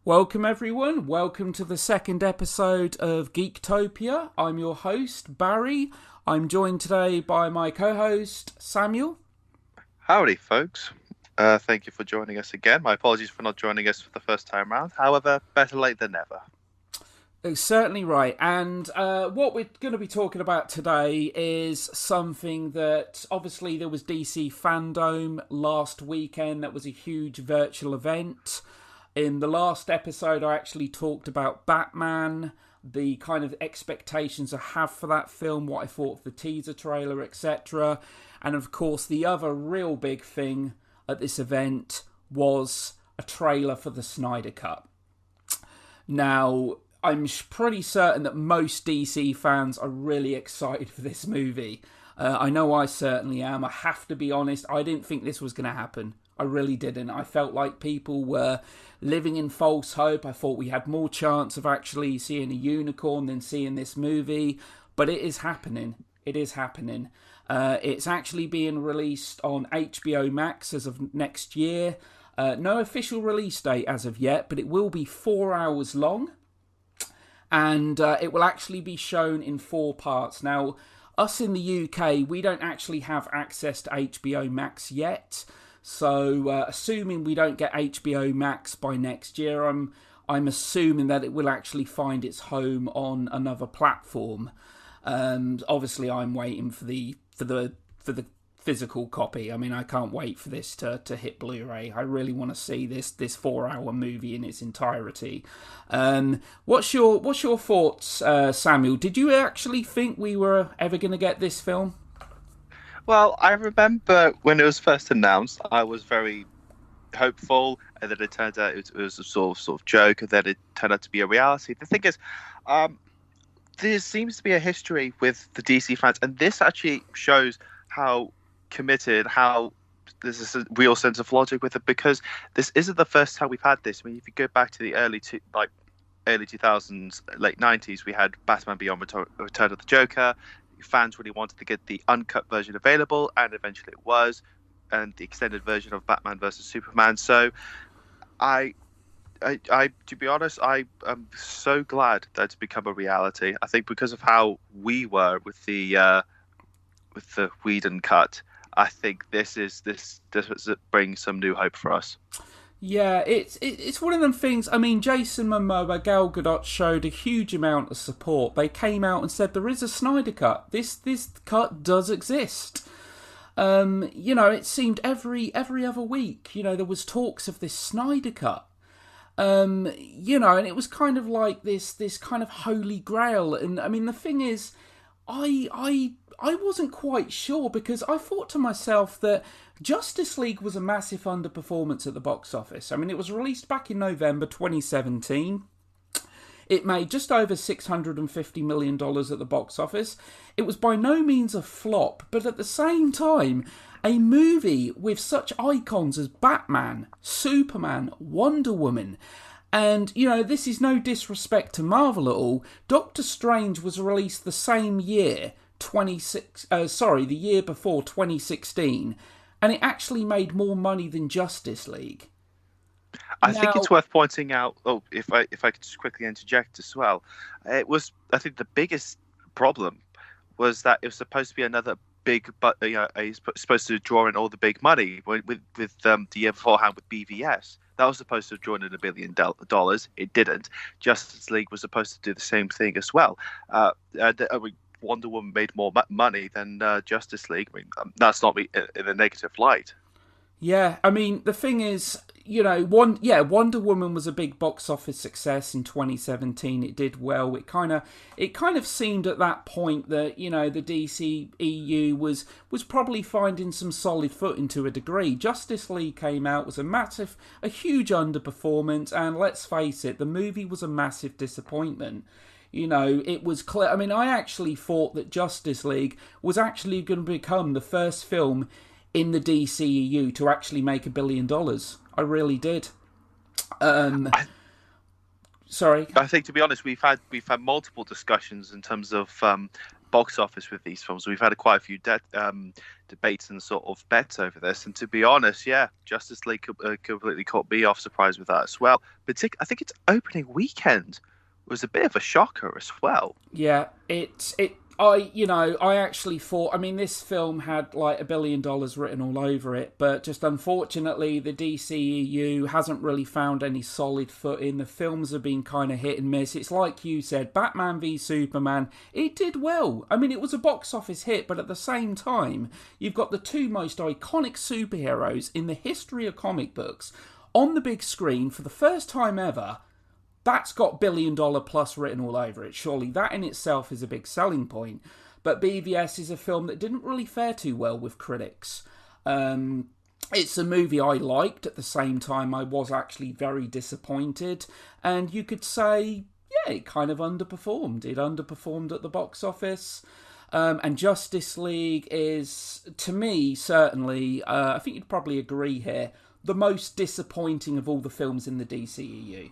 Welcome everyone, welcome to the second episode of Geektopia. I'm your host, Barry. I'm joined today by my co-host, Samuel. Howdy, folks. Thank you for joining us again. My apologies for not joining us for the first time round. However, better late than never. It's certainly right. And what we're going to be talking about today is something that, obviously, there was DC Fandom last weekend. That was a huge virtual event. In the last episode, I actually talked about Batman, the kind of expectations I have for that film, what I thought of the teaser trailer, etc. And of course, the other real big thing at this event was a trailer for the Snyder Cut. Now, I'm pretty certain that most DC fans are really excited for this movie. I know I certainly am. I have to be honest, I didn't think this was going to happen. I really didn't. I felt like people were living in false hope. I thought we had more chance of actually seeing a unicorn than seeing this movie. But it is happening. It is happening. It's actually being released on HBO Max as of next year. No official release date as of yet, but it will be 4 hours long. And it will actually be shown in 4 parts. Now, us in the UK, we don't actually have access to HBO Max yet. So, assuming we don't get HBO Max by next year, I'm assuming that it will actually find its home on another platform. Obviously, I'm waiting for the physical copy. I mean, I can't wait for this to hit Blu-ray. I really want to see this 4-hour movie in its entirety. What's your thoughts, Samuel? Did you actually think we were ever going to get this film? Well, I remember when it was first announced, I was very hopeful, and then it turned out it was a sort of joke, and then it turned out to be a reality. The thing is, there seems to be a history with the DC fans, and this actually shows how committed, how there's a real sense of logic with it, because this isn't the first time we've had this. I mean, if you go back to the early 2000s, late 90s, we had Batman Beyond Return of the Joker. Fans really wanted to get the uncut version available, and eventually it was, and the extended version of Batman versus Superman. So, I to be honest, I am so glad that it's become a reality. I think because of how we were with the Whedon cut, I think this brings some new hope for us. Yeah, it's one of them things. I mean, Jason Momoa, Gal Gadot showed a huge amount of support. They came out and said there is a Snyder Cut. This cut does exist. It seemed every other week, there was talks of this Snyder Cut. And it was kind of like this kind of holy grail. And I mean, the thing is, I wasn't quite sure, because I thought to myself that Justice League was a massive underperformance at the box office. I mean, it was released back in November 2017. It made just over $650 million at the box office. It was by no means a flop, but at the same time, a movie with such icons as Batman, Superman, Wonder Woman. And, this is no disrespect to Marvel at all. Doctor Strange was released the same year, the year before, 2016, and it actually made more money than Justice League. I think it's worth pointing out. Oh, if I could just quickly interject as well, I think the biggest problem was that it was supposed to be another big, but he's supposed to draw in all the big money with the year beforehand with BVS. That was supposed to have drawn in $1 billion. It didn't. Justice League was supposed to do the same thing as well. Wonder Woman made more money than Justice League. I mean, that's not me in a negative light. Yeah, I mean, the thing is, Wonder Woman was a big box office success in 2017. It did well. It kind of seemed at that point that, the DC EU was probably finding some solid footing to a degree. Justice League came out, was a huge underperformance, and let's face it, the movie was a massive disappointment. It was clear. I mean, I actually thought that Justice League was actually going to become the first film in the DCEU to actually make $1 billion. I really did. Sorry. I think, to be honest, we've had multiple discussions in terms of box office with these films. We've had quite a few debates and sort of bets over this, and to be honest, yeah, Justice League completely caught me off surprise with that as well. I think its opening weekend was a bit of a shocker as well. Yeah, I actually thought. I mean, this film had like $1 billion written all over it, but just unfortunately, the DCEU hasn't really found any solid footing. The films have been kind of hit and miss. It's like you said, Batman v Superman. It did well. I mean, it was a box office hit, but at the same time, you've got the two most iconic superheroes in the history of comic books on the big screen for the first time ever. That's got $1 billion plus written all over it. Surely that in itself is a big selling point. But BVS is a film that didn't really fare too well with critics. It's a movie I liked. At the same time, I was actually very disappointed. And you could say, yeah, it kind of underperformed. It underperformed at the box office. And Justice League is, to me, certainly, I think you'd probably agree here, the most disappointing of all the films in the DCEU.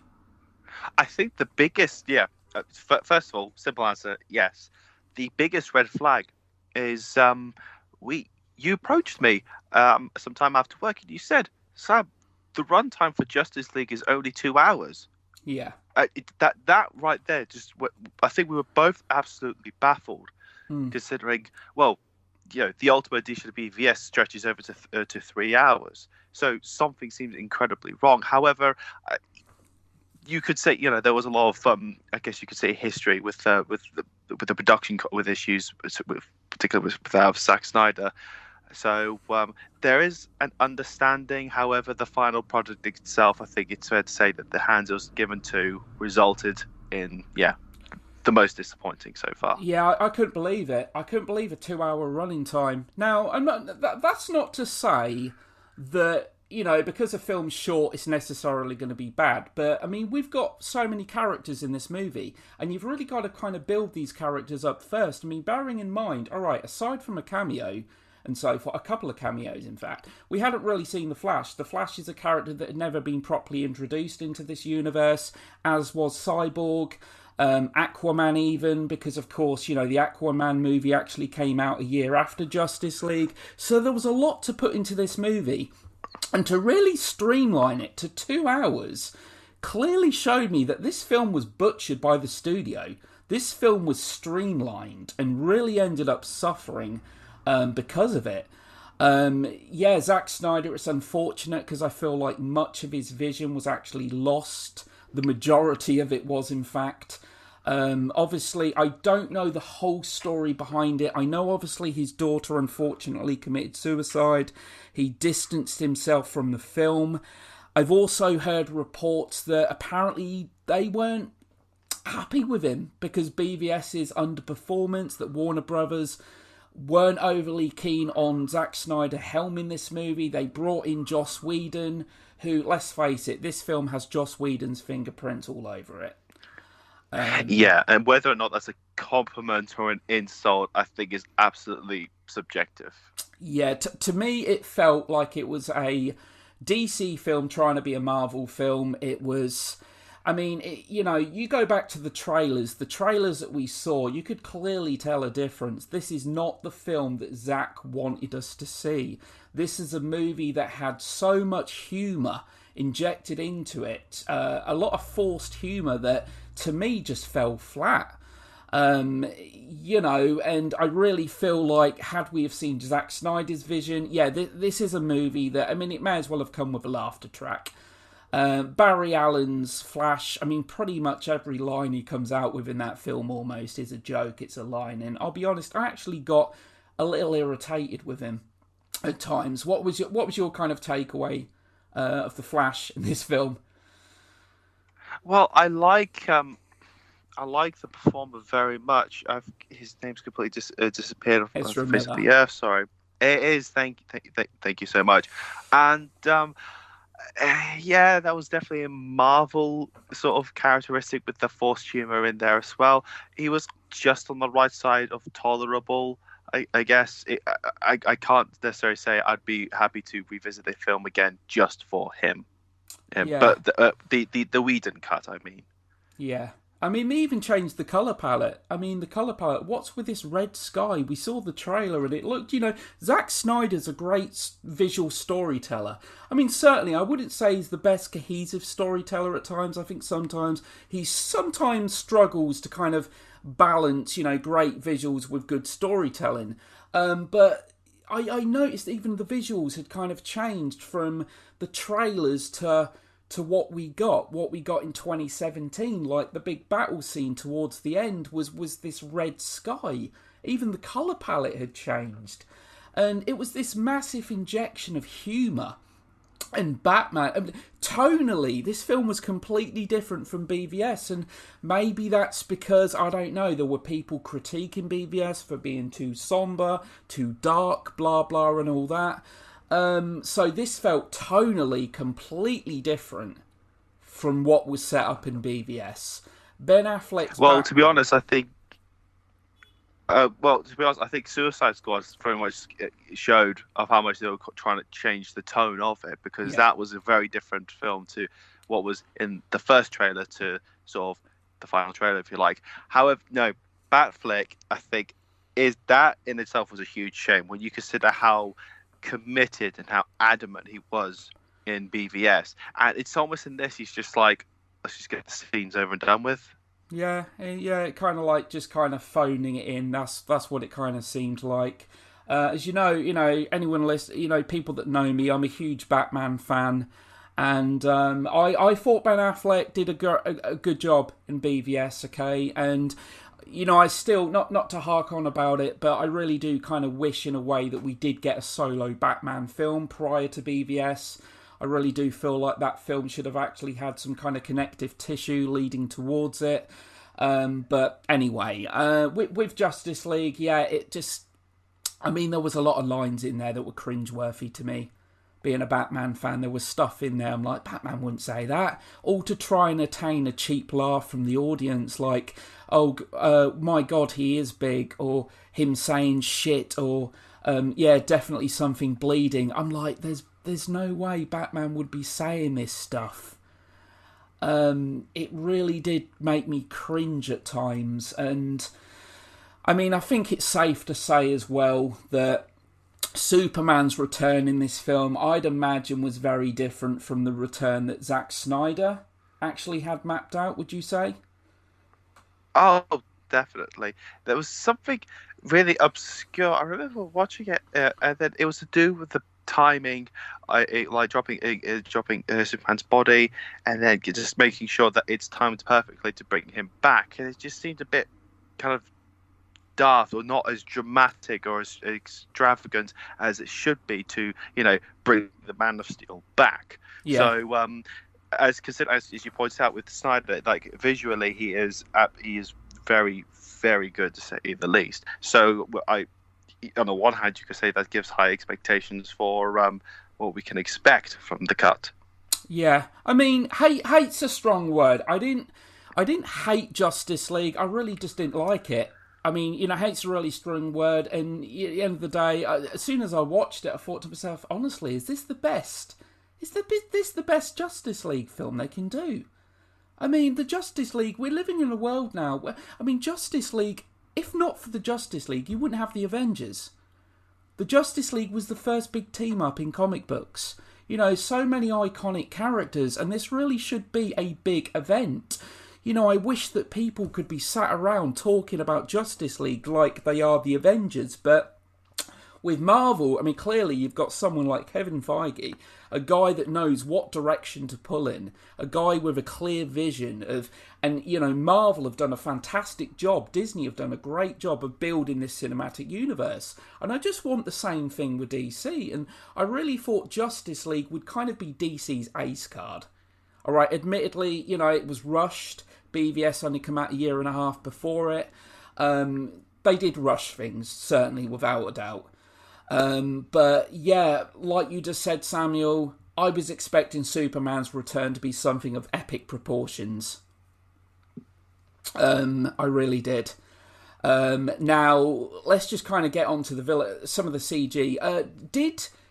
I think the biggest, yeah, first of all, simple answer, yes. The biggest red flag is you approached me sometime after work and you said, Sam, the runtime for Justice League is only 2 hours. Yeah. That right there, I think we were both absolutely baffled, considering, well, the Ultimate Edition of BVS stretches over to 3 hours. So something seems incredibly wrong. However, you could say, there was a lot of, I guess you could say, history with the production with issues, particularly with Zack Snyder. So there is an understanding. However, the final product itself, I think it's fair to say that the hands it was given to resulted in, the most disappointing so far. Yeah, I couldn't believe it. I couldn't believe a 2 hour running time. Now, that's not to say that, because a film's short, it's necessarily going to be bad. But, I mean, we've got so many characters in this movie, and you've really got to kind of build these characters up first. I mean, bearing in mind, all right, aside from a cameo and so forth, a couple of cameos, in fact, we hadn't really seen The Flash. The Flash is a character that had never been properly introduced into this universe, as was Cyborg, Aquaman even, because, of course, the Aquaman movie actually came out a year after Justice League. So there was a lot to put into this movie. And to really streamline it to 2 hours clearly showed me that this film was butchered by the studio. This film was streamlined and really ended up suffering because of it. Zack Snyder, it's unfortunate because I feel like much of his vision was actually lost. The majority of it was, in fact. Obviously, I don't know the whole story behind it. I know, obviously, his daughter unfortunately committed suicide. He distanced himself from the film. I've also heard reports that apparently they weren't happy with him because BVS's underperformance, that Warner Brothers weren't overly keen on Zack Snyder helming this movie. They brought in Joss Whedon, who, let's face it, this film has Joss Whedon's fingerprints all over it. And whether or not that's a compliment or an insult, I think is absolutely subjective. Yeah, to me, it felt like it was a DC film trying to be a Marvel film. It was, I mean, you go back to the trailers that we saw, you could clearly tell a difference. This is not the film that Zack wanted us to see. This is a movie that had so much humour injected into it, a lot of forced humour that, to me, just fell flat. And I really feel like, had we have seen Zack Snyder's vision, this is a movie that, I mean, it may as well have come with a laughter track. Barry Allen's Flash, I mean, pretty much every line he comes out with in that film almost is a joke, it's a line. And I'll be honest, I actually got a little irritated with him at times. What was your kind of takeaway of the Flash in this film? Well, I like the performer very much. His name's completely disappeared off the face of the earth. Sorry, it is. Thank you so much. And that was definitely a Marvel sort of characteristic with the forced humor in there as well. He was just on the right side of tolerable. I guess I can't necessarily say I'd be happy to revisit the film again just for him. But the Whedon cut, I mean. Yeah. I mean, they even changed the colour palette. I mean, the colour palette, what's with this red sky? We saw the trailer and it looked, Zack Snyder's a great visual storyteller. I mean, certainly, I wouldn't say he's the best cohesive storyteller at times. I think sometimes he sometimes struggles to kind of balance, great visuals with good storytelling. But I noticed even the visuals had kind of changed from the trailers to what we got in 2017. Like the big battle scene towards the end was this red sky. Even the colour palette had changed. And it was this massive injection of humour. And Batman, I mean, tonally, this film was completely different from BVS, and maybe that's because, I don't know, there were people critiquing BVS for being too sombre, too dark, blah blah and all that. So this felt tonally completely different from what was set up in BVS. Ben Affleck's Well, Batman, to be honest, I think. I think Suicide Squad very much showed of how much they were trying to change the tone of it, because that was a very different film to what was in the first trailer to sort of the final trailer, if you like. However, no, Batfleck, I think, is that in itself was a huge shame when you consider how committed and how adamant he was in BVS, and it's almost in this he's just like, let's just get the scenes over and done with. Yeah, it kind of like just kind of phoning it in. That's what it kind of seemed like. As you know, anyone listen, people that know me, I'm a huge Batman fan, and I thought Ben Affleck did a good job in BVS. Okay, and I still not to hark on about it, but I really do kind of wish in a way that we did get a solo Batman film prior to BVS. I really do feel like that film should have actually had some kind of connective tissue leading towards it. But anyway, with Justice League, it just... I mean, there was a lot of lines in there that were cringeworthy to me. Being a Batman fan, there was stuff in there I'm like, Batman wouldn't say that. All to try and attain a cheap laugh from the audience, like, oh, my God, he is big, or him saying shit, or, definitely something bleeding. I'm like, there's no way Batman would be saying this stuff. It really did make me cringe at times. And I mean, I think it's safe to say as well that Superman's return in this film, I'd imagine, was very different from the return that Zack Snyder actually had mapped out, would you say? Oh, definitely. There was something really obscure. I remember watching it, and then it was to do with the timing, like dropping Superman's body, and then just making sure that it's timed perfectly to bring him back. And it just seemed a bit kind of daft, or not as dramatic or as extravagant as it should be to, bring the Man of Steel back. Yeah. So, as you pointed out with Snyder, like visually, he is very, very good, to say the least. So on the one hand, you could say that gives high expectations for what we can expect from the cut. Yeah, I mean, hate's a strong word. I didn't hate Justice League. I really just didn't like it. I mean, hate's a really strong word. And at the end of the day, as soon as I watched it, I thought to myself, honestly, is this the best? Is this the best Justice League film they can do? I mean, the Justice League, we're living in a world now where, Justice League, if not for the Justice League, you wouldn't have the Avengers. The Justice League was the first big team up in comic books. So many iconic characters, and this really should be a big event. I wish that people could be sat around talking about Justice League like they are the Avengers, but with Marvel, clearly you've got someone like Kevin Feige, a guy that knows what direction to pull in, a guy with a clear vision of, and Marvel have done a fantastic job, Disney have done a great job of building this cinematic universe, and I just want the same thing with DC, and I really thought Justice League would kind of be DC's ace card. Alright, admittedly, it was rushed, BVS only came out a year and a half before it, they did rush things, certainly, without a doubt. But yeah, like you just said, Samuel, I was expecting Superman's return to be something of epic proportions. I really did. Now, let's just kind of get on to some of the CG.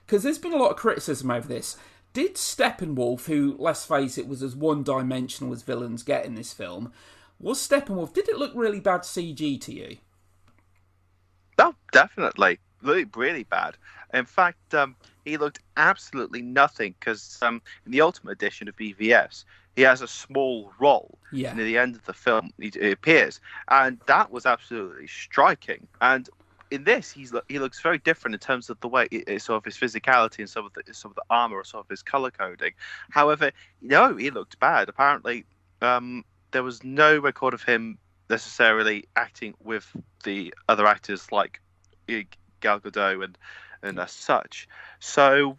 Because there's been a lot of criticism over this, did Steppenwolf, who, let's face it, was as one-dimensional as villains get in this film, Was Steppenwolf, did it look really bad CG to you? Oh, definitely. Really, really bad. In fact, he looked absolutely nothing because in the Ultimate Edition of BVS, he has a small role. Yeah. And at the end of the film, he appears. And that was absolutely striking. And in this, he looks very different in terms of the way, sort of his physicality and some of the armor or sort of his color coding. However, no, he looked bad. Apparently, there was no record of him necessarily acting with the other actors like Gal Gadot and as such. So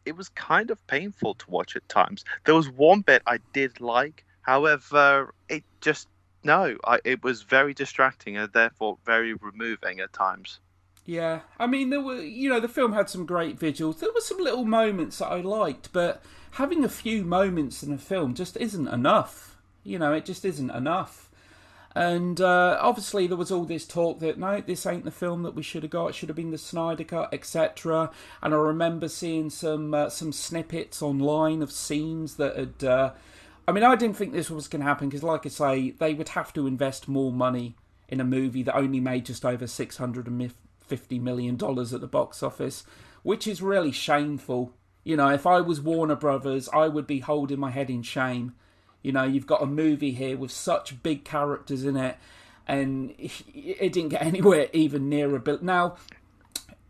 it was kind of painful to watch at times. There was one bit I did like, however, it just no, it was very distracting and therefore very removing at times. Yeah, I mean, there were, the film had some great visuals. There were some little moments that I liked, but having a few moments in a film just isn't enough. It just isn't enough. And obviously there was all this talk that, no, this ain't the film that we should have got. It should have been the Snyder Cut, etc. And I remember seeing some snippets online of scenes that had... I didn't think this was going to happen because, like I say, they would have to invest more money in a movie that only made just over $650 million at the box office, which is really shameful. If I was Warner Brothers, I would be holding my head in shame. You've got a movie here with such big characters in it, and it didn't get anywhere even near a billion. Now,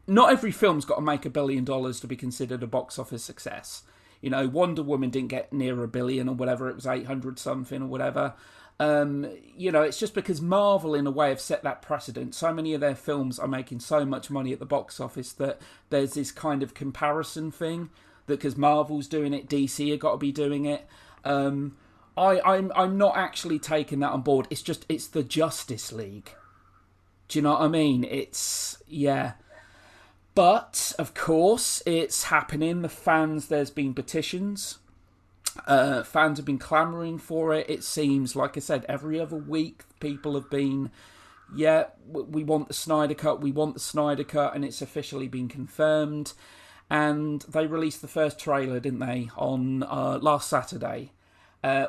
not every film's got to make $1 billion to be considered a box office success. Wonder Woman didn't get near $1 billion or whatever, it was 800 something or whatever. It's just because Marvel, in a way, have set that precedent. So many of their films are making so much money at the box office that there's this kind of comparison thing that because Marvel's doing it, DC have got to be doing it. I'm not actually taking that on board. It's the Justice League. Do you know what I mean? Yeah. But, of course, it's happening. There's been petitions. Fans have been clamouring for it. It seems, like I said, every other week people have been, we want the Snyder Cut, and it's officially been confirmed. And they released the first trailer, didn't they, on last Saturday.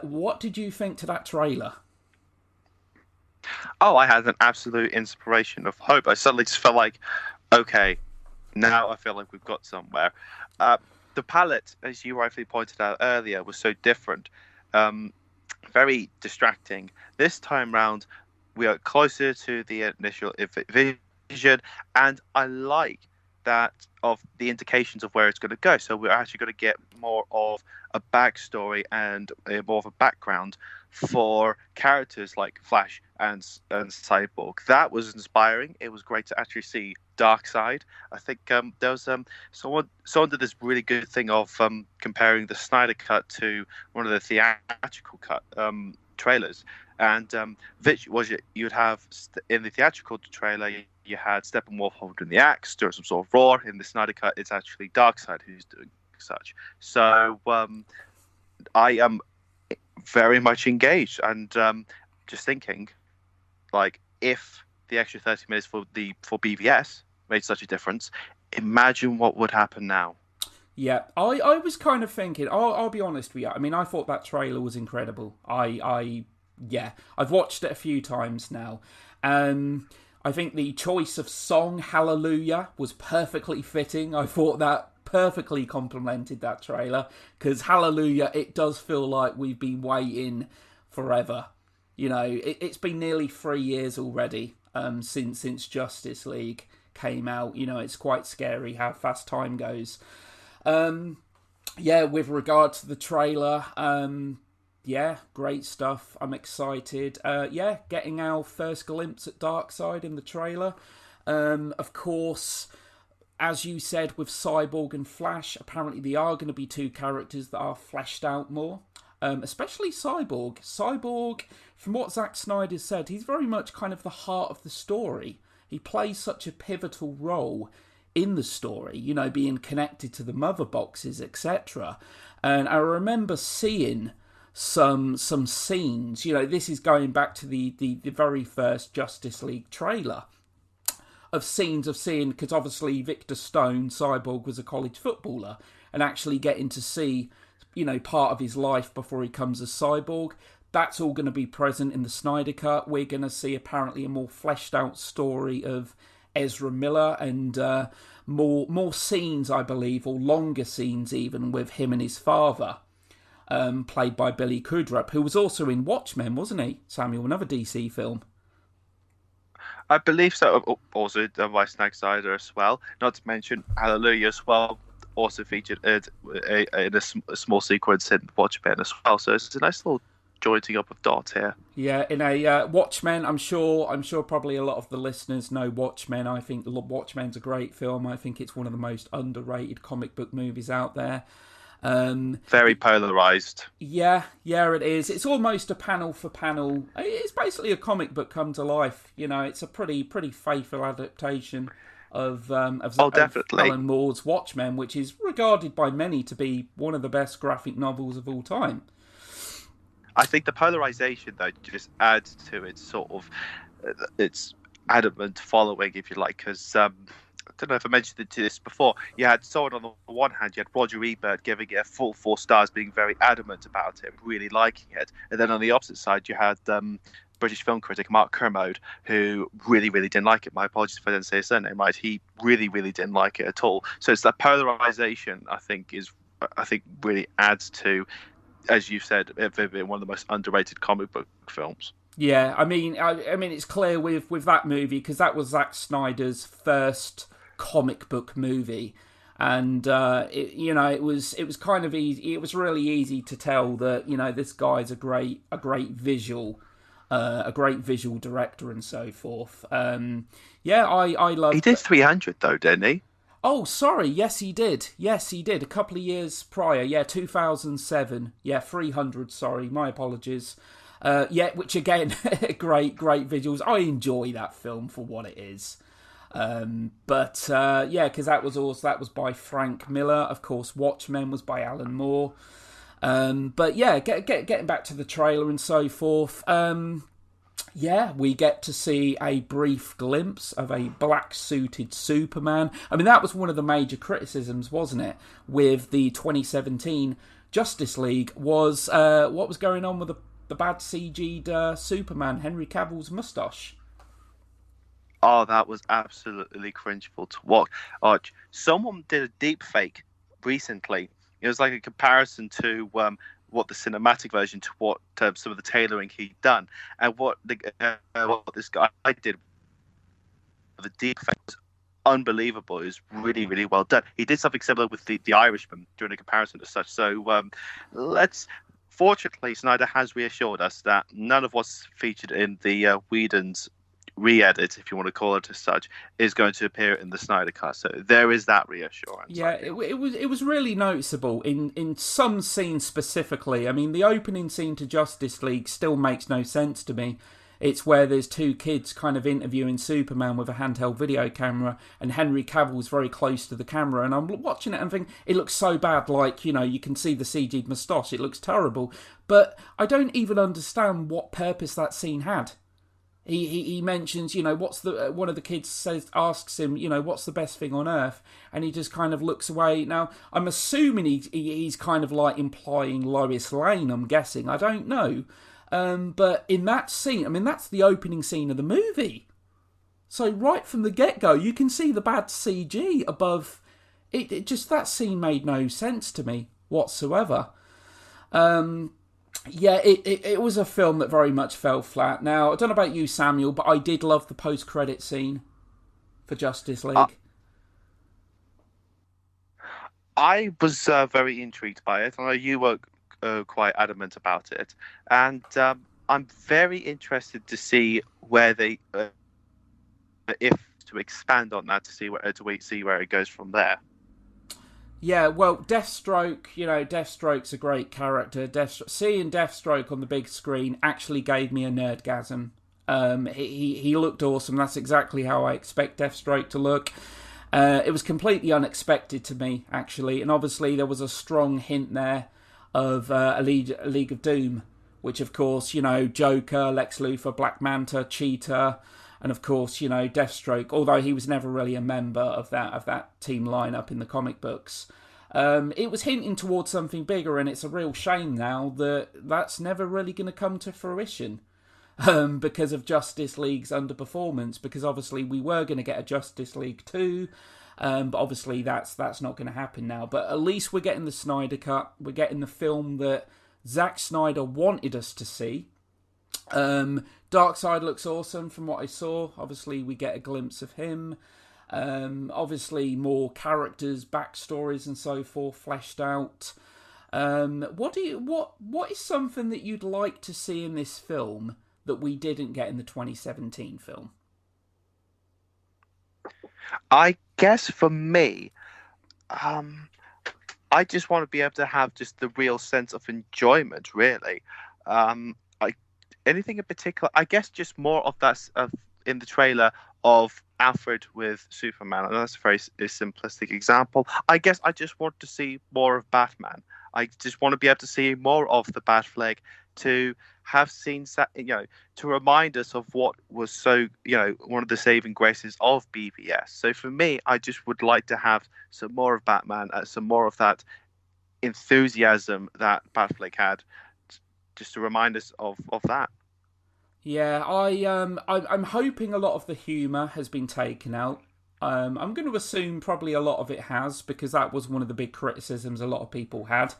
What did you think to that trailer? Oh, I had an absolute inspiration of hope. I suddenly just felt like, okay, now I feel like we've got somewhere. The palette, as you rightfully pointed out earlier, was so different, very distracting. This time round, we are closer to the initial vision, and I like that of the indications of where it's going to go. So we're actually going to get more of a backstory and more of a background for characters like Flash and Cyborg. That was inspiring. It was great to actually see Darkseid. I think there was someone did this really good thing of comparing the Snyder Cut to one of the theatrical cut trailers. And which was it? You'd have in the theatrical trailer, you had Steppenwolf holding the axe during some sort of roar. In the Snyder Cut, it's actually Darkseid who's doing such. So I am very much engaged, and just thinking, like, if the extra 30 minutes for BVS made such a difference, imagine what would happen now. Yeah, I was kind of thinking. I'll be honest with you. I thought that trailer was incredible. I've watched it a few times now. I think the choice of song Hallelujah was perfectly fitting. I thought that perfectly complemented that trailer because Hallelujah, it does feel like we've been waiting forever. It's been nearly 3 years already since Justice League came out. It's quite scary how fast time goes. With regard to the trailer, great stuff. I'm excited. Getting our first glimpse at Darkseid in the trailer. Of course, as you said, with Cyborg and Flash, apparently they are going to be two characters that are fleshed out more. Especially Cyborg. Cyborg, from what Zack Snyder said, he's very much kind of the heart of the story. He plays such a pivotal role in the story, being connected to the mother boxes, etc. And I remember seeing some scenes. This is going back to the very first Justice League trailer, of scenes of seeing, because obviously Victor Stone, Cyborg, was a college footballer, and actually getting to see, part of his life before he comes as Cyborg. That's all going to be present in the Snyder Cut. We're going to see apparently a more fleshed out story of Ezra Miller, and more scenes, I believe, or longer scenes even, with him and his father, played by Billy Crudup, who was also in Watchmen, wasn't he, Samuel? Another DC film. I believe so. Also done by Snyder as well. Not to mention Hallelujah as well. Also featured in a small sequence in Watchmen as well. So it's a nice little jointing up of dots here. Yeah, in a Watchmen, I'm sure probably a lot of the listeners know Watchmen. I think Watchmen's a great film. I think it's one of the most underrated comic book movies out there. Very polarized. Yeah, it is. It's almost a panel for panel. It's basically a comic book come to life. It's a pretty faithful adaptation of definitely Alan Moore's Watchmen, which is regarded by many to be one of the best graphic novels of all time. I think the polarization, though, just adds to its sort of its adamant following, if you like, because I don't know if I mentioned this before. You had someone on the one hand, you had Roger Ebert giving it a full 4 stars, being very adamant about it, really liking it, and then on the opposite side, you had British film critic Mark Kermode, who really, really didn't like it. My apologies if I didn't say his surname right. He really, really didn't like it at all. So it's that polarization, I think really adds to, as you said, it being one of the most underrated comic book films. Yeah, I mean, it's clear with that movie, because that was Zack Snyder's first comic book movie, and it was kind of easy. It was really easy to tell that this guy's a great visual director and so forth. I love. He did 300 though, didn't he? Oh, sorry. Yes, he did. A couple of years prior. Yeah, 2007. Yeah, 300. Sorry, my apologies. Which again, great visuals. I enjoy that film for what it is. Because that was by Frank Miller. Of course, Watchmen was by Alan Moore. Getting back to the trailer and so forth. We get to see a brief glimpse of a black-suited Superman. I mean, that was one of the major criticisms, wasn't it, with the 2017 Justice League, was what was going on with the bad CG'd Superman, Henry Cavill's moustache. Oh, that was absolutely cringeable to watch. Someone did a deep fake recently. It was like a comparison to what the cinematic version to what some of the tailoring he'd done, and what this guy did. The deep fake was unbelievable. It was really, really well done. He did something similar with the Irishman during a comparison as such. So fortunately, Snyder has reassured us that none of what's featured in the Whedon's re-edit, if you want to call it as such, is going to appear in the Snyder Cut. So there is that reassurance. Yeah, it was really noticeable in some scenes specifically. I mean, the opening scene to Justice League still makes no sense to me. It's where there's two kids kind of interviewing Superman with a handheld video camera, and Henry Cavill's very close to the camera, and I'm watching it and thinking, it looks so bad, like, you can see the CG'd moustache, it looks terrible. But I don't even understand what purpose that scene had. He mentions, one of the kids asks him, what's the best thing on earth? And he just kind of looks away. Now, I'm assuming he's kind of like implying Lois Lane, I'm guessing. I don't know. But in that scene, I mean, that's the opening scene of the movie. So right from the get-go, you can see the bad CG above. It just, that scene made no sense to me whatsoever. It was a film that very much fell flat. Now, I don't know about you, Samuel, but I did love the post-credit scene for Justice League. I was very intrigued by it. I know you were quite adamant about it. And I'm very interested to see where they, if to expand on that, to see where it goes from there. Yeah, well, Deathstroke, Deathstroke's a great character. Seeing Deathstroke on the big screen actually gave me a nerdgasm. He looked awesome. That's exactly how I expect Deathstroke to look. It was completely unexpected to me, actually. And obviously there was a strong hint there of a League of Doom, which, of course, Joker, Lex Luthor, Black Manta, Cheetah, and of course, Deathstroke, although he was never really a member of that team lineup in the comic books. It was hinting towards something bigger, and it's a real shame now that that's never really going to come to fruition. Because of Justice League's underperformance, because obviously we were going to get a Justice League 2, but obviously that's not going to happen now. But at least we're getting the Snyder Cut. We're getting the film that Zack Snyder wanted us to see. Darkseid looks awesome from what I saw. Obviously we get a glimpse of him. Obviously more characters, backstories and so forth fleshed out. What is something that you'd like to see in this film that we didn't get in the 2017 film? I guess for me, I just want to be able to have just the real sense of enjoyment, really. I anything in particular? I guess just more of that in the trailer of Alfred with Superman. I know that's a very simplistic example. I guess I just want to see more of Batman. I just want to be able to see more of the Batfleck, to have scenes that, to remind us of what was one of the saving graces of BVS. So for me, I just would like to have some more of Batman, some more of that enthusiasm that Batfleck had, just to remind us of that. Yeah, I'm hoping a lot of the humour has been taken out. I'm going to assume probably a lot of it has, because that was one of the big criticisms a lot of people had.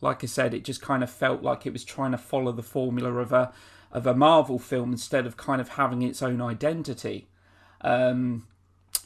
Like I said, it just kind of felt like it was trying to follow the formula of a Marvel film instead of kind of having its own identity. So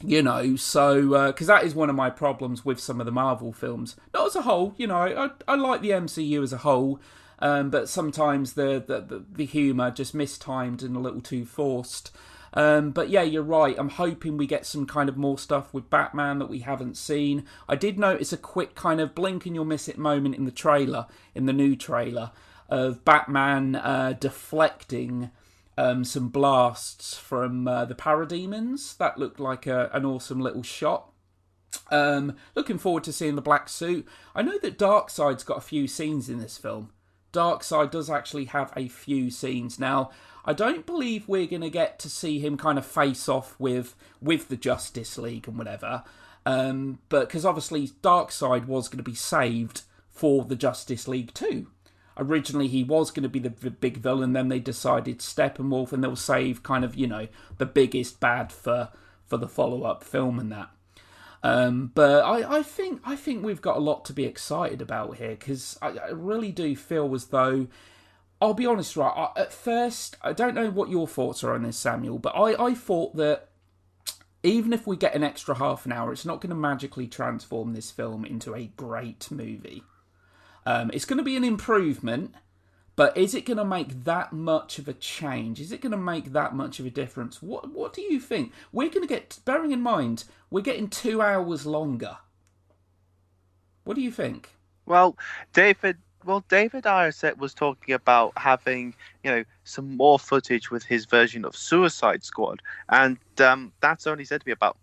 because that is one of my problems with some of the Marvel films. Not as a whole, I like the MCU as a whole, but sometimes the humour just mistimed and a little too forced. But yeah, you're right. I'm hoping we get some kind of more stuff with Batman that we haven't seen. I did notice a quick kind of blink and you'll miss it moment in the new trailer, of Batman deflecting some blasts from the parademons. That looked like an awesome little shot. Looking forward to seeing the black suit. I know that Darkseid's got a few scenes in this film. Darkseid does actually have a few scenes. Now, I don't believe we're going to get to see him kind of face off with the Justice League and whatever. But because obviously Darkseid was going to be saved for the Justice League 2. Originally he was going to be the big villain, then they decided Steppenwolf, and they'll save kind of, the biggest bad for the follow-up film and that. But I think we've got a lot to be excited about here, because I really do feel as though, I'll be honest, right, at first, I don't know what your thoughts are on this, Samuel, but I thought that even if we get an extra half an hour, it's not going to magically transform this film into a great movie. It's going to be an improvement, but is it going to make that much of a change? Is it going to make that much of a difference? What do you think? We're going to get, bearing in mind, we're getting 2 hours longer. What do you think? Well, David Ayer was talking about having, some more footage with his version of Suicide Squad, and that's only said to be about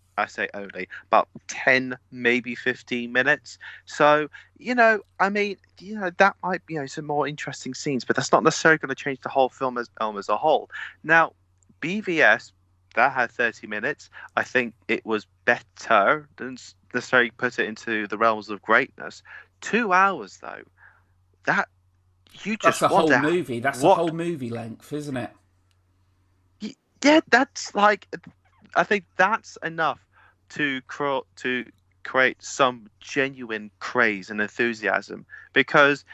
10, maybe 15 minutes. So, that might be some more interesting scenes, but that's not necessarily going to change the whole film as a whole. Now, BVS, that had 30 minutes. I think it was better than necessarily put it into the realms of greatness. 2 hours, though. That's a whole movie. That's a whole movie length, isn't it? Yeah, that's like, I think that's enough to create some genuine craze and enthusiasm, because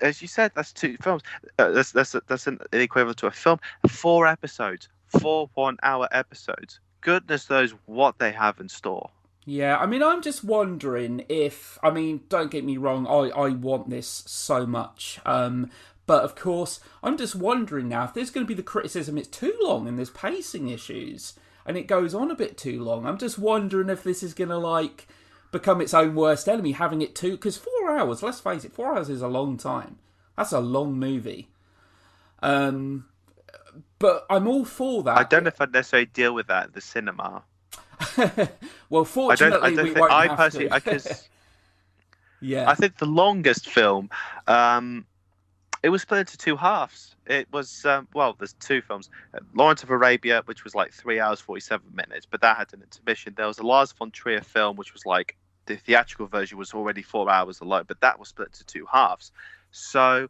as you said, that's 2 films. That's an equivalent to a film. 4 episodes, 4 1-hour episodes. Goodness knows what they have in store. Yeah, I'm just wondering if, don't get me wrong, I want this so much. But of course, I'm just wondering now if there's going to be the criticism it's too long and there's pacing issues and it goes on a bit too long. I'm just wondering if this is going to become its own worst enemy, having it too, because 4 hours, let's face it, 4 hours is a long time. That's a long movie. But I'm all for that. I don't know if I'd necessarily deal with that at the cinema. Well, fortunately, we won't have to. Yeah. I think the longest film, it was split into 2 halves. It was, there's 2 films. Lawrence of Arabia, which was 3 hours, 47 minutes, but that had an intermission. There was a Lars von Trier film, which was the theatrical version was already 4 hours alone, but that was split into two halves. So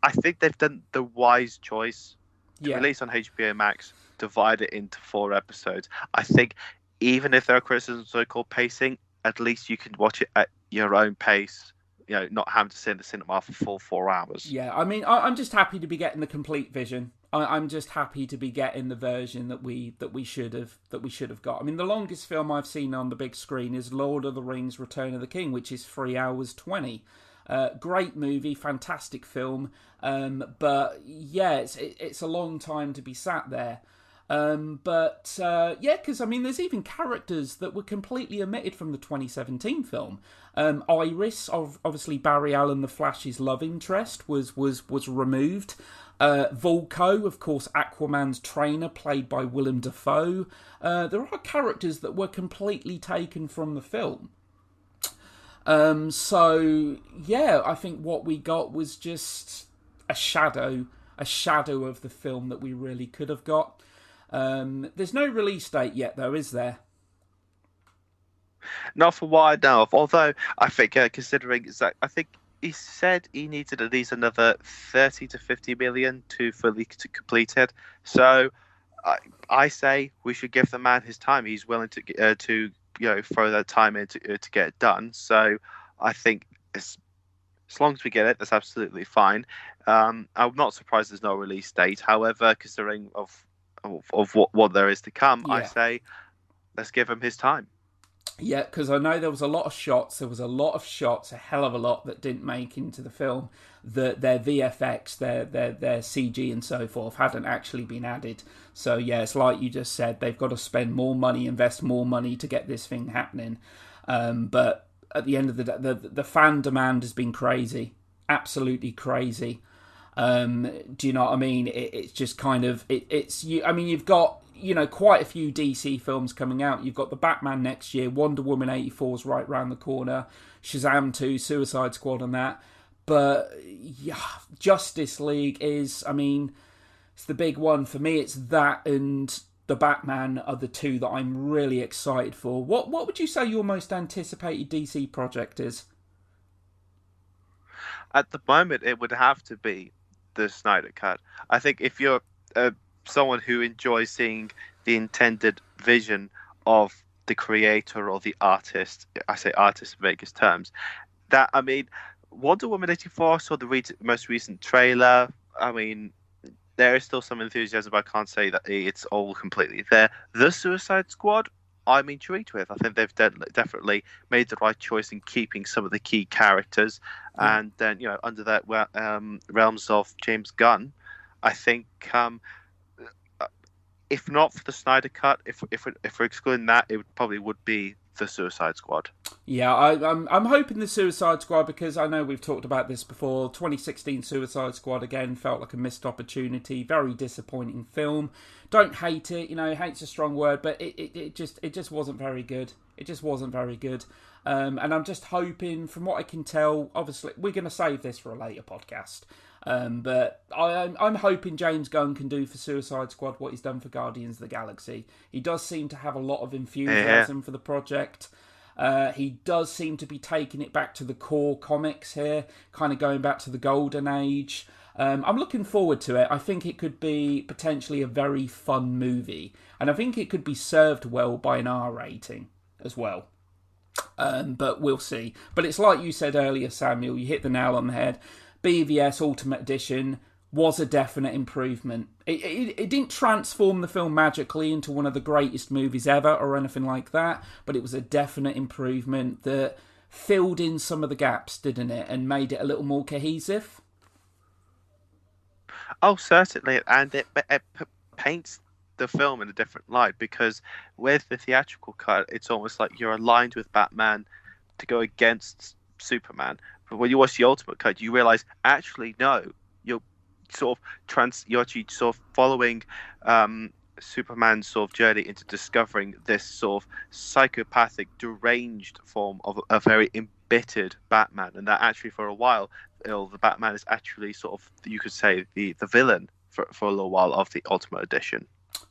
I think they've done the wise choice to Yeah. release on HBO Max, divide it into 4 episodes. I think even if there are criticisms of so-called pacing, at least you can watch it at your own pace. Not having to sit in the cinema for full 4 hours. Yeah, I mean, I'm just happy to be getting the complete vision. I'm just happy to be getting the version that we should have got. I mean, the longest film I've seen on the big screen is Lord of the Rings: Return of the King, which is 3 hours 20. Great movie, fantastic film, but yeah, it's a long time to be sat there. Yeah, because I mean, there's even characters that were completely omitted from the 2017 film. Iris, obviously Barry Allen, the Flash's love interest, was removed. Volko, of course, Aquaman's trainer, played by Willem Dafoe. There are characters that were completely taken from the film. So yeah, I think what we got was just a shadow of the film that we really could have got. There's no release date yet, though, is there? Not for what I know of. Although I think, considering Zach, I think he said he needed at least another 30 to 50 million to complete it. So I say we should give the man his time. He's willing to throw that time in to get it done. So I think as long as we get it, that's absolutely fine. I'm not surprised there's no release date. However, considering of what there is to come, yeah. I say let's give him his time. Yeah, because I know there was a lot of shots. There was a lot of shots, a hell of a lot that didn't make into the film. Their VFX, their CG and so forth hadn't actually been added. So yeah, it's like you just said, they've got to spend more money, invest more money to get this thing happening. But at the end of the day, the fan demand has been crazy, absolutely crazy. Do you know what I mean? It's just kind of I mean, you've got quite a few DC films coming out. You've got the Batman next year, Wonder Woman 84 is right round the corner, Shazam 2, Suicide Squad and that. But yeah, Justice League is, I mean, it's the big one for me. It's that and the Batman are the two that I'm really excited for. What would you say your most anticipated DC project is? At the moment, it would have to be the Snyder Cut. I think if you're someone who enjoys seeing the intended vision of the creator or the artist, I say artist in Vegas terms, that, I mean, Wonder Woman 84 saw the most recent trailer. I mean, there is still some enthusiasm, but I can't say that it's all completely there. The Suicide Squad, I'm intrigued with. I think they've definitely made the right choice in keeping some of the key characters. And then, under that realms of James Gunn, I think if not for the Snyder Cut, if we're excluding that, it probably would be the Suicide Squad. Yeah, I'm hoping the Suicide Squad, because I know we've talked about this before. 2016 Suicide Squad again felt like a missed opportunity. Very disappointing film. Don't hate it, hate's a strong word, but it just wasn't very good. It just wasn't very good. And I'm just hoping, from what I can tell, obviously we're going to save this for a later podcast. But I'm hoping James Gunn can do for Suicide Squad what he's done for Guardians of the Galaxy. He does seem to have a lot of enthusiasm for the project. He does seem to be taking it back to the core comics here, kind of going back to the golden age. I'm looking forward to it. I think it could be potentially a very fun movie. And I think it could be served well by an R rating as well. But we'll see. But it's like you said earlier, Samuel, you hit the nail on the head. BVS Ultimate Edition was a definite improvement. It didn't transform the film magically into one of the greatest movies ever or anything like that, but it was a definite improvement that filled in some of the gaps, didn't it, and made it a little more cohesive? Oh, certainly, and it paints the film in a different light, because with the theatrical cut, it's almost like you're aligned with Batman to go against Superman. But when you watch the Ultimate Cut, you realize, actually, no, you're actually sort of following Superman's sort of journey into discovering this sort of psychopathic, deranged form of a very embittered Batman, and that actually for a while, the Batman is actually sort of, you could say, the villain for a little while of the Ultimate Edition.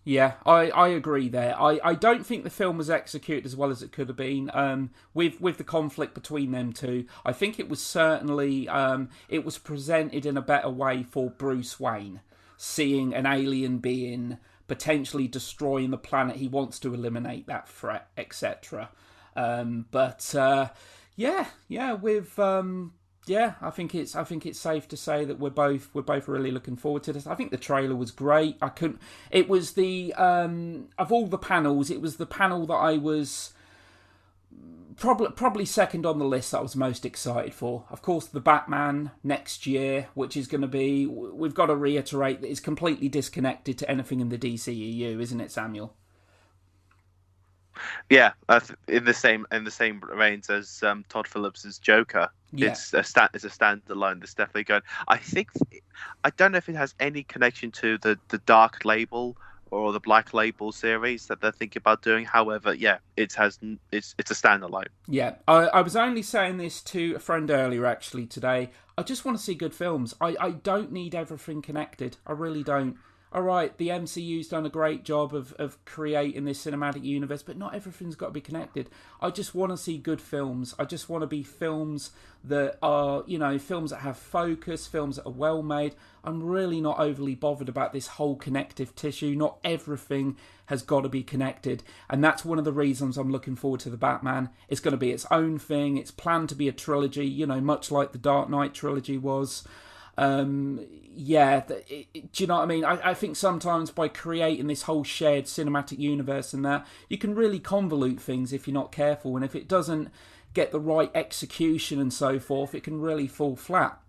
Yeah, I agree there. I don't think the film was executed as well as it could have been. With the conflict between them two, I think it was certainly it was presented in a better way for Bruce Wayne, seeing an alien being potentially destroying the planet. He wants to eliminate that threat, etc. I think it's safe to say that we're both really looking forward to this. I think the trailer was great. It was the of all the panels, it was the panel that I was probably second on the list that I was most excited for. Of course, the Batman next year, which is going to be, we've got to reiterate that it's completely disconnected to anything in the DCEU, isn't it, Samuel? Yeah, in the same reigns as Todd Phillips's Joker. Yeah. It's a standalone that's definitely going. I don't know if it has any connection to the Dark Label or the Black Label series that they're thinking about doing. However, yeah, it's a standalone. Yeah, I was only saying this to a friend earlier actually today. I just want to see good films. I don't need everything connected. I really don't. All right, the MCU's done a great job of creating this cinematic universe, but not everything's got to be connected. I just want to see good films. I just want to be films that are, films that have focus, films that are well made. I'm really not overly bothered about this whole connective tissue. Not everything has got to be connected. And that's one of the reasons I'm looking forward to the Batman. It's going to be its own thing. It's planned to be a trilogy, much like the Dark Knight trilogy was. Do you know what I mean? I think sometimes by creating this whole shared cinematic universe and that, you can really convolute things if you're not careful, and if it doesn't get the right execution and so forth, it can really fall flat.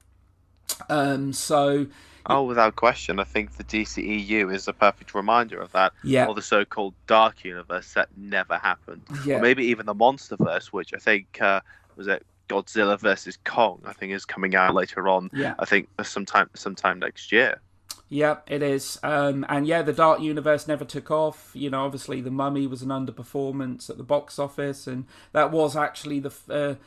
Without question, I think the DCEU is a perfect reminder of that. Yeah. Or the so-called Dark Universe that never happened. Yeah. Or maybe even the Monsterverse, which I think was it Godzilla versus Kong, I think, is coming out later on. Yeah. I think sometime next year. Yeah, it is. The Dark Universe never took off. Obviously the Mummy was an underperformance at the box office, and that was actually the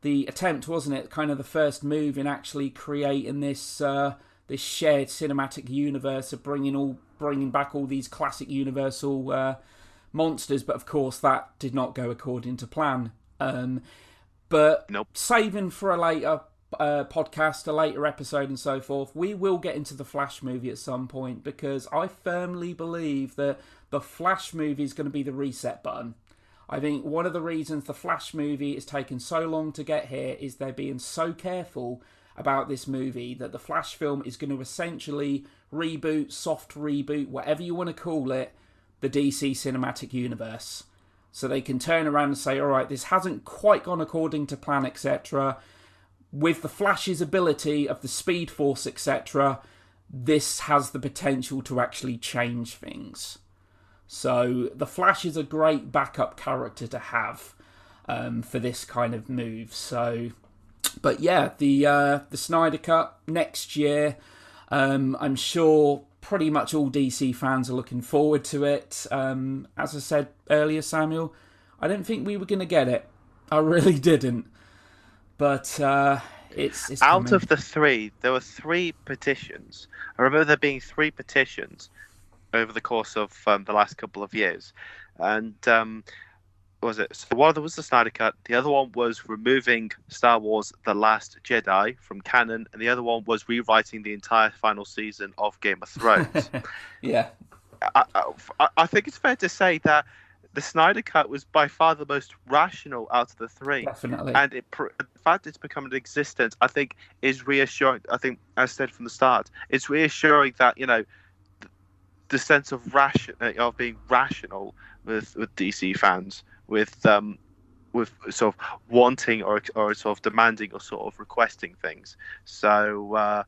attempt, wasn't it? Kind of the first move in actually creating this shared cinematic universe of bringing back all these classic Universal monsters. But of course, that did not go according to plan. But nope. Saving for a later podcast, a later episode and so forth, we will get into the Flash movie at some point, because I firmly believe that the Flash movie is going to be the reset button. I think one of the reasons the Flash movie is taking so long to get here is they're being so careful about this movie that the Flash film is going to essentially reboot, soft reboot, whatever you want to call it, the DC cinematic universe. So they can turn around and say, all right, this hasn't quite gone according to plan, etc. With the Flash's ability of the Speed Force, etc., this has the potential to actually change things. So the Flash is a great backup character to have for this kind of move. So, but yeah, the Snyder Cut next year, I'm sure pretty much all DC fans are looking forward to it. As I said earlier, Samuel, I didn't think we were going to get it. I really didn't. But it's out coming. Of the three, there were 3 petitions. I remember there being 3 petitions over the course of the last couple of years. And what was it? So one of them was the Snyder Cut. The other one was removing Star Wars The Last Jedi from canon. And the other one was rewriting the entire final season of Game of Thrones. Yeah. I think it's fair to say that the Snyder Cut was by far the most rational out of the 3. Definitely. And the fact it's become in existence, I think, is reassuring. I think, as I said from the start, it's reassuring that, the sense of being rational with DC fans, with sort of wanting or sort of demanding or sort of requesting things. So I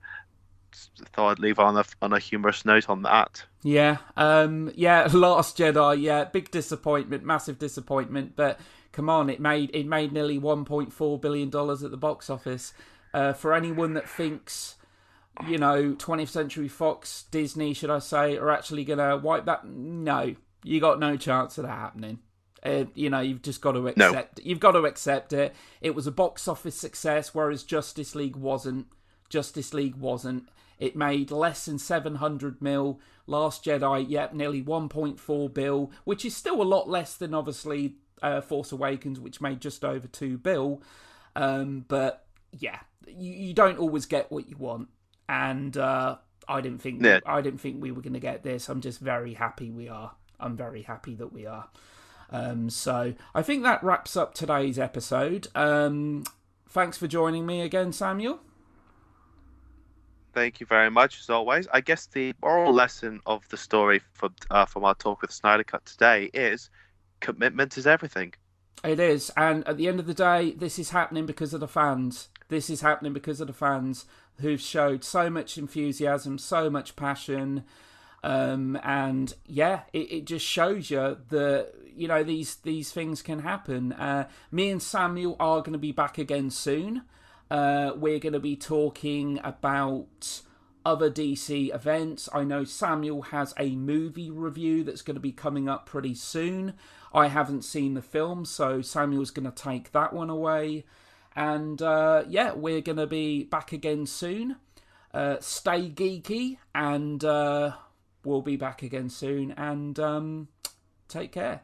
thought I'd leave on a humorous note on that. Yeah, Last Jedi, yeah, big disappointment, massive disappointment. But come on, it made nearly $1.4 billion at the box office. For anyone that thinks, 20th Century Fox, Disney, should I say, are actually going to wipe that, no, you got no chance of that happening. You've just got to accept. No. You've got to accept it. It was a box office success, whereas Justice League wasn't. Justice League wasn't. It made less than 700 mil. Last Jedi, nearly 1.4 bill, which is still a lot less than obviously Force Awakens, which made just over 2 bill. But yeah, you don't always get what you want, and I didn't think we were going to get this. I'm just very happy we are. I'm very happy that we are. So I think that wraps up today's episode. Thanks for joining me again, Samuel. Thank you very much, as always. I guess the moral lesson of the story from our talk with Snyder Cut today is commitment is everything. It is, and at the end of the day, this is happening because of the fans. This is happening because of the fans who've showed so much enthusiasm, so much passion, and yeah, it just shows you that, you know, these things can happen. Me and Samuel are going to be back again soon. We're going to be talking about other DC events. I know Samuel has a movie review that's going to be coming up pretty soon. I haven't seen the film, so Samuel's going to take that one away. And we're going to be back again soon. Stay geeky, and we'll be back again soon. And take care.